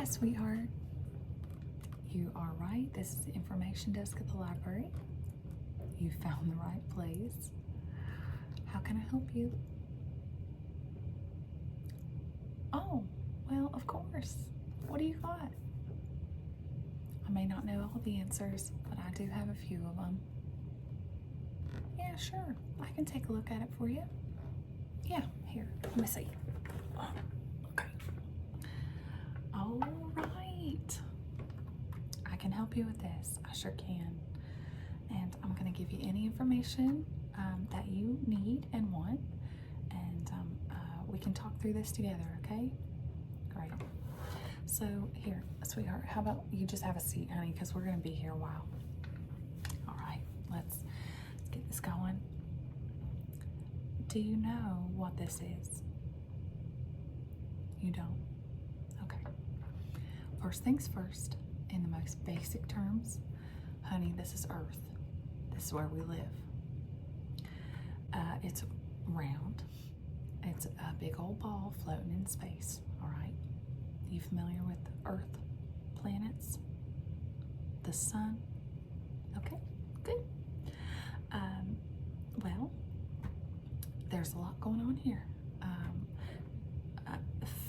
sweetheart. You are right. This is the information desk at the library. You found the right place. How can I help you? Oh, well, of course. What do you got? I may not know all the answers, but I do have a few of them. Yeah, sure. I can take a look at it for you. Yeah, here. Let me see. Okay. All right. I can help you with this. I sure can. And I'm going to give you any information that you need and want. And we can talk through this together, okay? Great. So here, sweetheart, how about you just have a seat, honey, because we're going to be here a while. All right, let's get this going. Do you know what this is? You don't? Okay. First things first, in the most basic terms, honey, this is Earth. This is where we live. It's round. It's a big old ball floating in space, all right? You familiar with Earth, planets, the sun? Okay, good. Well, there's a lot going on here.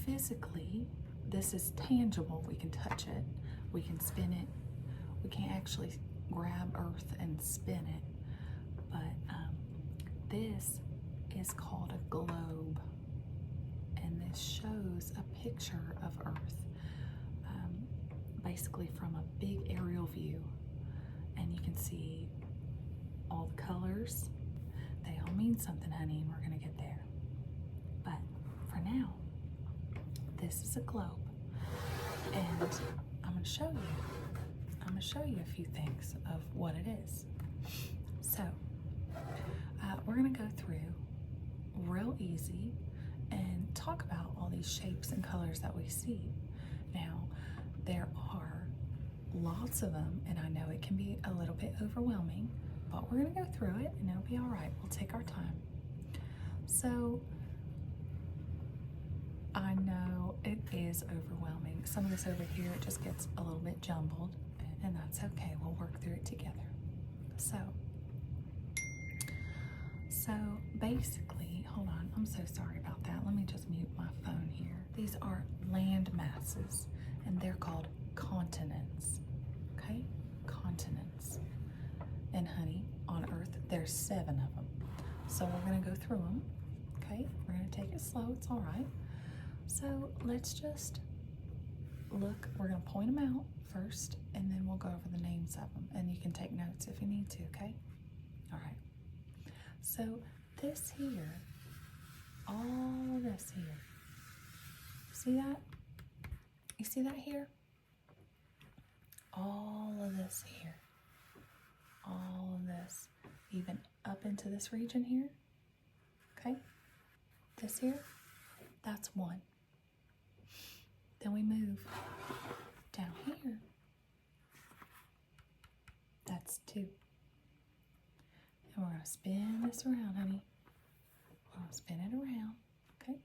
Physically, this is tangible. We can touch it. We can spin it. We can't actually grab Earth and spin it. But this is called a globe. And this shows a picture of Earth, basically from a big aerial view. And you can see all the colors. They all mean something, honey, and we're going to get there. But for now, this is a globe. And I'm going to show you. I'm going to show you a few things of what it is. So, we're going to go through real easy and talk about all these shapes and colors that we see. Now, there are lots of them, and I know it can be a little bit overwhelming, but we're going to go through it and it'll be all right. We'll take our time. So, I know it is overwhelming. Some of this over here, it just gets a little bit jumbled, and that's okay. We'll work through it together. So basically, hold on, I'm so sorry about that. Let me just mute my phone here. These are land masses, and they're called continents, okay? Continents. And honey, on Earth, there's 7 of them. So we're gonna go through them, okay? We're gonna take it slow, it's all right. So let's just look, we're gonna point them out first, and then we'll go over the names of them, and you can take notes if you need to, okay? All right. So this here, all this here, see that? You see that here? All of this here, all of this, even up into this region here, okay? This here, that's 1. Then we move down here, that's 2. And we're going to spin this around, honey. We're going to spin it around, okay?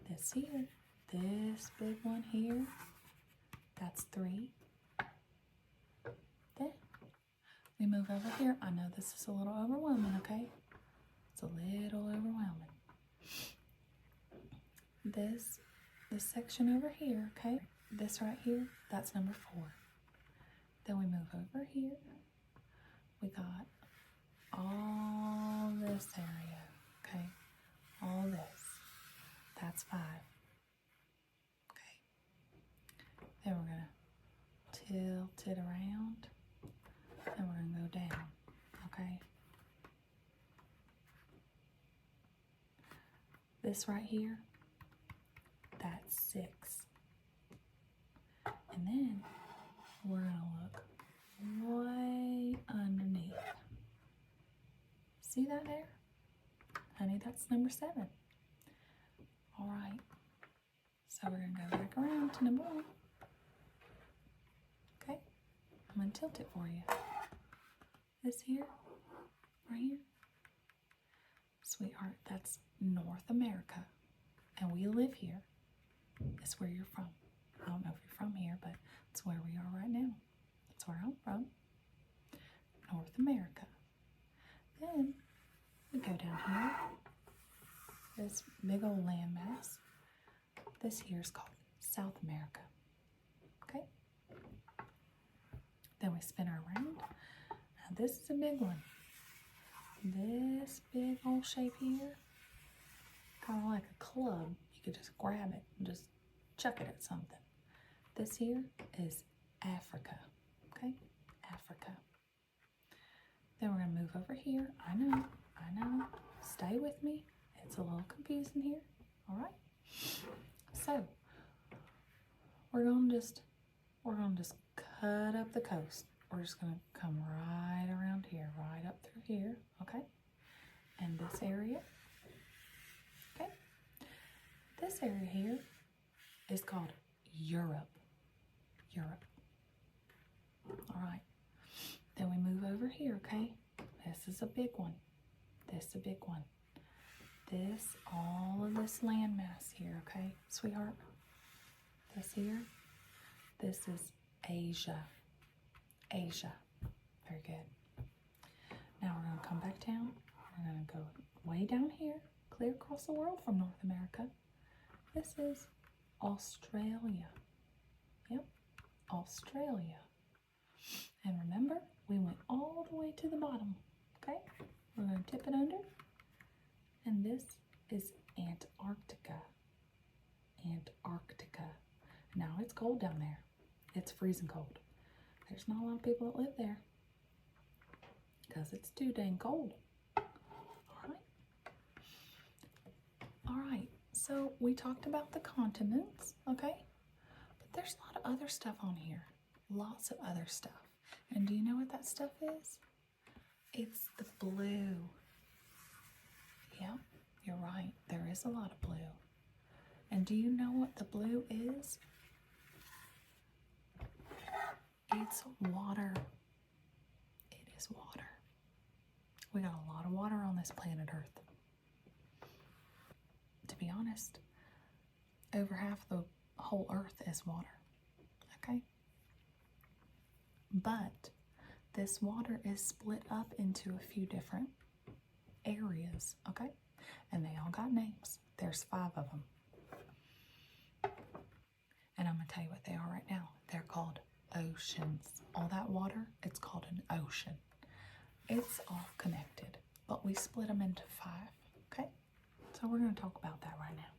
This here, this big one here, that's 3. Then we move over here. I know this is a little overwhelming, okay? It's a little overwhelming. This section over here, okay? This right here, that's number 4. Then we move over here. We got all this area, okay? All this. That's 5. Okay. Then we're going to tilt it around. And we're going to go down, okay? This right here, that's 6. And then we're going to look way underneath. See that there? Honey, that's number 7. All right. So we're going to go back around to number 1. Okay? I'm going to tilt it for you. This here, right here. Sweetheart, that's North America. And we live here. That's where you're from. I don't know if you're from here, but it's where we are right now. That's where I'm from, North America. Then we go down here, this big old landmass. This here is called South America, okay? Then we spin her around. Now this is a big one. This big old shape here, kind of like a club. You could just grab it and just chuck it at something. This here is Africa, okay? Africa. Then we're gonna move over here. I know. Stay with me. It's a little confusing here, all right? So we're gonna just cut up the coast. We're just gonna come right around here, right up through here, okay? And this area, okay? This area here is called Europe. Europe. All right. Then we move over here, okay? This is a big one. This is a big one. This, all of this landmass here, okay, sweetheart? This here, this is Asia. Asia. Very good. Now we're going to come back down. We're going to go way down here, clear across the world from North America. This is Australia. Yep, Australia. And remember, we went all the way to the bottom, okay? We're going to tip it under. And this is Antarctica. Antarctica. Now it's cold down there. It's freezing cold. There's not a lot of people that live there because it's too dang cold. All right, so we talked about the continents, okay? But there's a lot of other stuff on here. Lots of other stuff. And do you know what that stuff is? It's the blue. Yep, you're right. There is a lot of blue. And do you know what the blue is? It's water. It is water. We got a lot of water on this planet Earth. To be honest, over half the whole Earth is water. Okay? But this water is split up into a few different areas, okay? And they all got names. There's 5 of them. And I'm going to tell you what they are right now. They're called oceans. All that water, it's called an ocean. It's all connected, but we split them into 5, okay? So we're going to talk about that right now.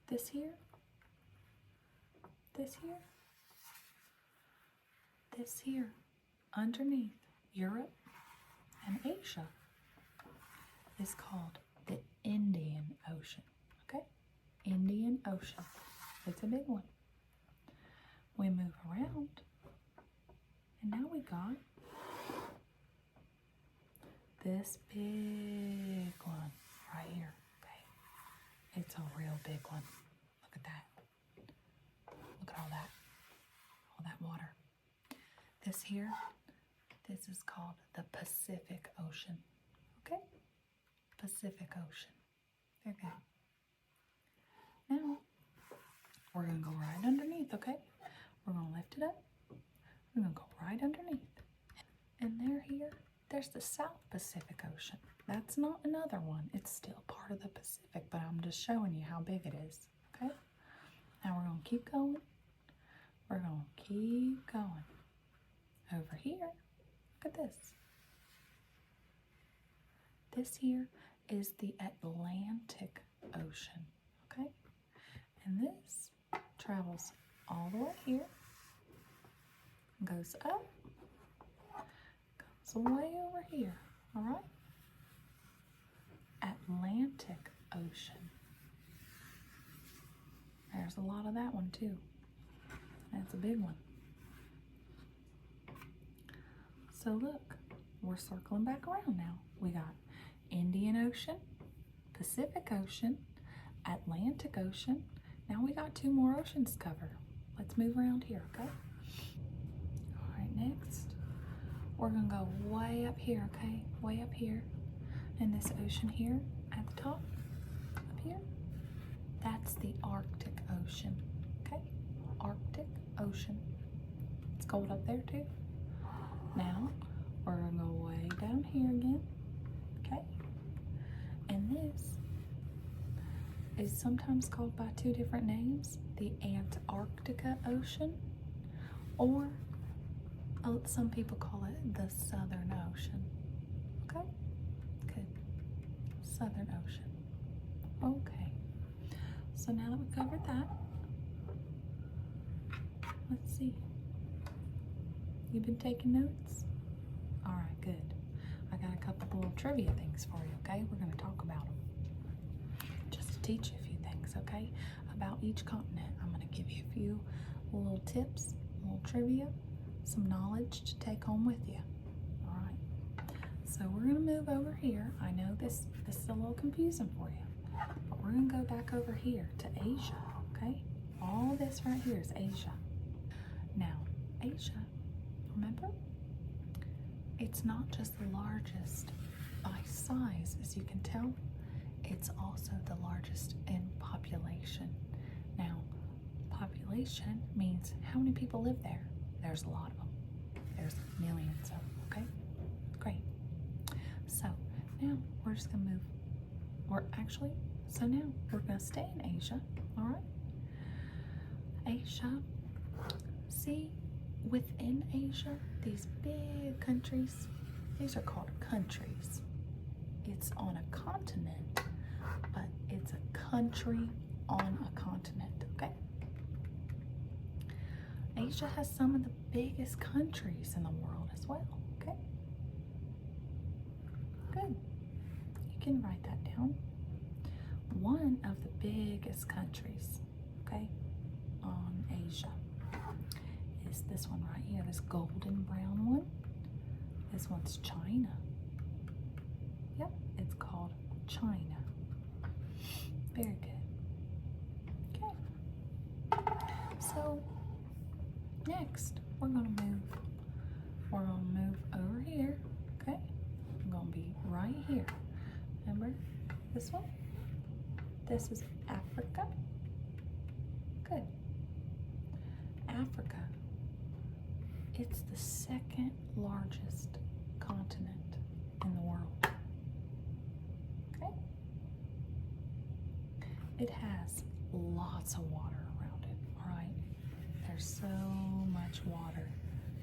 This here, underneath Europe and Asia is called the Indian Ocean, okay? Indian Ocean. It's a big one. We move around, and now we got this big one right here, okay? It's a real big one. Look at that. Look at all that water. This here, this is called the Pacific Ocean, okay? Pacific Ocean. There you go. Now, we're going to go right underneath, okay? We're going to lift it up. We're going to go right underneath. And there's the South Pacific Ocean. That's not another one. It's still part of the Pacific, but I'm just showing you how big it is, okay? Now we're going to keep going. We're going to keep going. Over here, look at this. This here is the Atlantic Ocean, okay? And this travels all the way here, goes up, comes way over here, all right? Atlantic Ocean. There's a lot of that one too. That's a big one. So look, we're circling back around now. We got Indian Ocean, Pacific Ocean, Atlantic Ocean. Now we got 2 more oceans to cover. Let's move around here, okay? All right, next, we're gonna go way up here, okay? Way up here. And this ocean here at the top, up here, that's the Arctic Ocean, okay? Arctic Ocean. It's cold up there too. Now, we're gonna go way down here again, okay? And this is sometimes called by two different names, the Antarctica Ocean, or some people call it the Southern Ocean, okay? Good, Southern Ocean. Okay, so now that we've covered that, let's see. You've been taking notes? All right, good. I got a couple little trivia things for you, okay? We're gonna talk about them. Just to teach you a few things, okay? About each continent. I'm gonna give you a few little tips, a little trivia, some knowledge to take home with you. All right. So we're gonna move over here. I know this is a little confusing for you, but we're gonna go back over here to Asia, okay? All this right here is Asia. Now, Asia, remember? It's not just the largest by size, as you can tell, it's also the largest in population. Now, population means how many people live there. There's a lot of them. There's millions of them, okay? Great. So now we're just gonna move. So now we're gonna stay in Asia, all right? Asia, see, within Asia, these big countries, these are called countries. It's on a continent, but it's a country on a continent, okay? Asia has some of the biggest countries in the world as well, okay? Good. You can write that down. One of the biggest countries, okay, on Asia is this one right here, this golden brown one. This one's China. Yep, it's called China. Very good. Okay. So next we're gonna move over here, okay? I'm gonna be right here. Remember this one? This is Africa. Good. Africa. It's the second largest continent in the world. Okay? It has lots of water around it, all right? There's so much water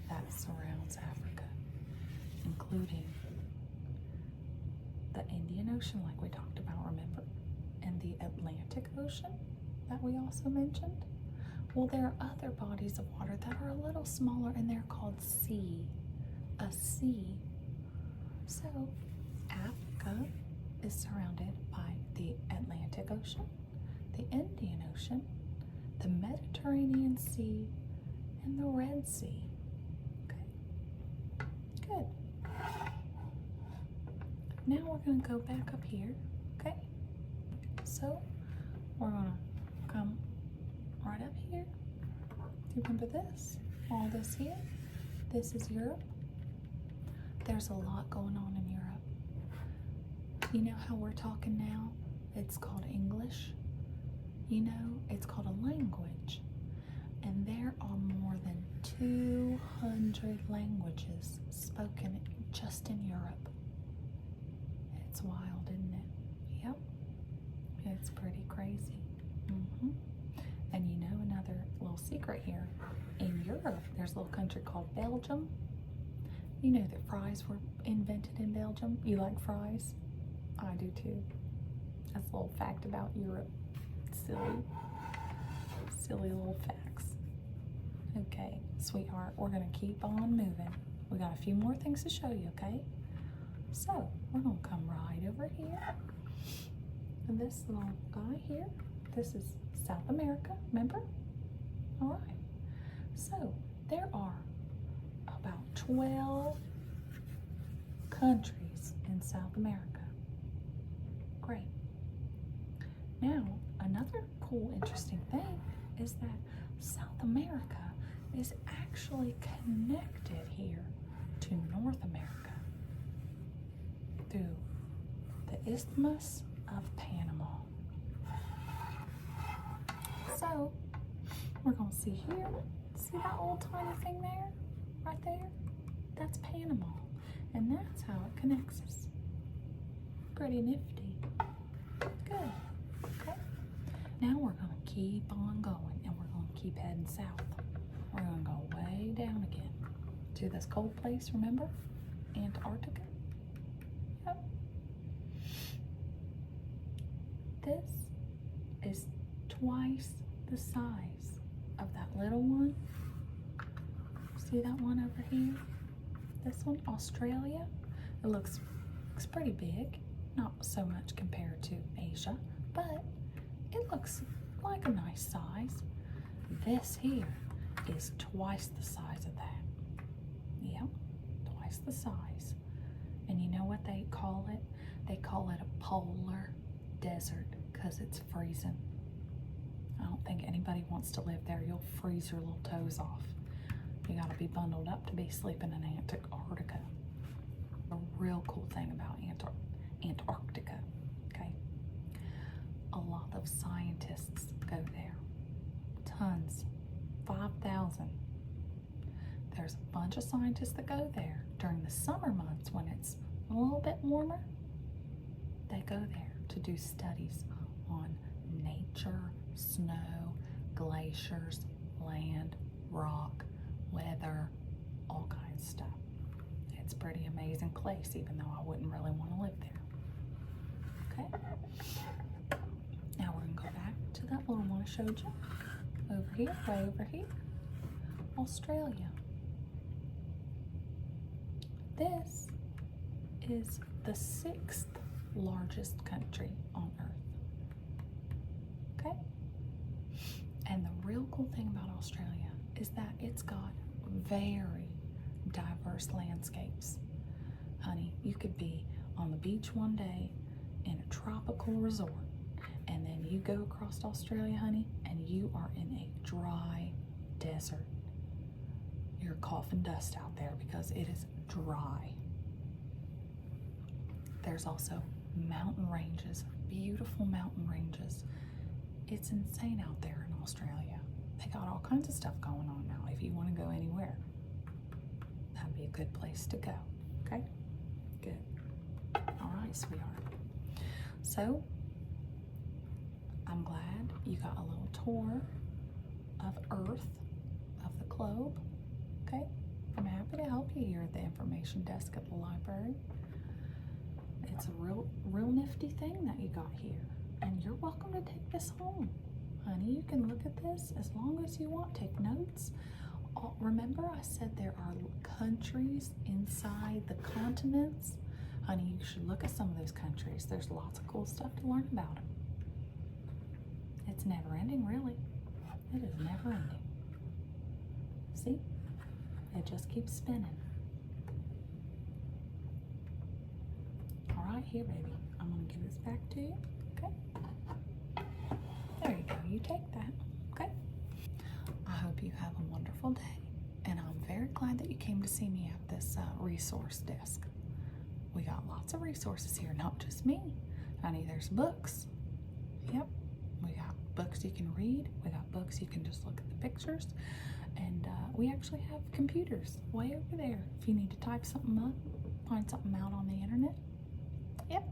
that surrounds Africa, including the Indian Ocean, like we talked about, remember? And the Atlantic Ocean that we also mentioned. Well, there are other bodies of water that are a little smaller, and they're called sea. A sea. So, Africa is surrounded by the Atlantic Ocean, the Indian Ocean, the Mediterranean Sea, and the Red Sea. Okay, good. Now we're going to go back up here, okay? So, we're going to come right up here. Do you remember this? All this here? This is Europe. There's a lot going on in Europe. You know how we're talking now? It's called English. You know, it's called a language. And there are more than 200 languages spoken just in Europe. It's wild, isn't it? Yep. It's pretty crazy. And you know, another little secret here. In Europe, there's a little country called Belgium. You know that fries were invented in Belgium. You like fries? I do too. That's a little fact about Europe. Silly little facts. Okay, sweetheart, we're gonna keep on moving. We got a few more things to show you, okay? So, we're gonna come right over here. And this little guy here, this is South America, remember? All right. So, there are about 12 countries in South America. Great. Now, another cool, interesting thing is that South America is actually connected here to North America through the Isthmus of Panama. So, We're gonna see here. See that little tiny thing there? Right there? That's Panama. And that's how it connects us. Pretty nifty. Good. Okay. Now we're gonna keep on going and we're gonna keep heading south. We're gonna go way down again to this cold place, remember? Antarctica. Yep. This is twice the size of that little one. See that one over here? This one, Australia. It looks pretty big. Not so much compared to Asia, but it looks like a nice size. This here is twice the size of that. Yep, twice the size. And you know what they call it? They call it a polar desert because it's freezing. I don't think anybody wants to live there. You'll freeze your little toes off. You gotta be bundled up to be sleeping in Antarctica. A real cool thing about Antarctica, okay? A lot of scientists go there. Tons, 5,000. There's a bunch of scientists that go there during the summer months when it's a little bit warmer. They go there to do studies on nature, snow, glaciers, land, rock, weather, all kinds of stuff. It's a pretty amazing place, even though I wouldn't really want to live there. Okay. Now we're gonna go back to that little one I showed you. Over here, way over here. Australia. This is the 6th largest country on Earth. Okay? And the real cool thing about Australia is that it's got very diverse landscapes. Honey, you could be on the beach one day in a tropical resort, and then you go across Australia, honey, and you are in a dry desert. You're coughing dust out there because it is dry. There's also mountain ranges, beautiful mountain ranges. It's insane out there in Australia. They got all kinds of stuff going on now. If you want to go anywhere, that'd be a good place to go. Okay? Good. All right, sweetheart. So, I'm glad you got a little tour of Earth, of the globe. Okay? I'm happy to help you here at the information desk at the library. It's a real nifty thing that you got here. And you're welcome to take this home. Honey, you can look at this as long as you want. Take notes. Remember I said there are countries inside the continents? Honey, you should look at some of those countries. There's lots of cool stuff to learn about them. It's never ending, really. It is never ending. See? It just keeps spinning. All right, here, baby. I'm gonna give this back to you, okay? There you go, you take that, okay? I hope you have a wonderful day, and I'm very glad that you came to see me at this resource desk. We got lots of resources here, not just me. Honey, there's books. Yep, we got books you can read. We got books you can just look at the pictures. And we actually have computers way over there. If you need to type something up, find something out on the internet. Yep,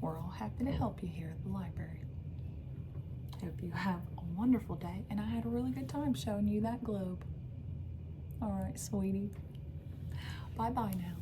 we're all happy to help you here at the library. Hope you have a wonderful day, and I had a really good time showing you that globe. All right, sweetie. Bye-bye now.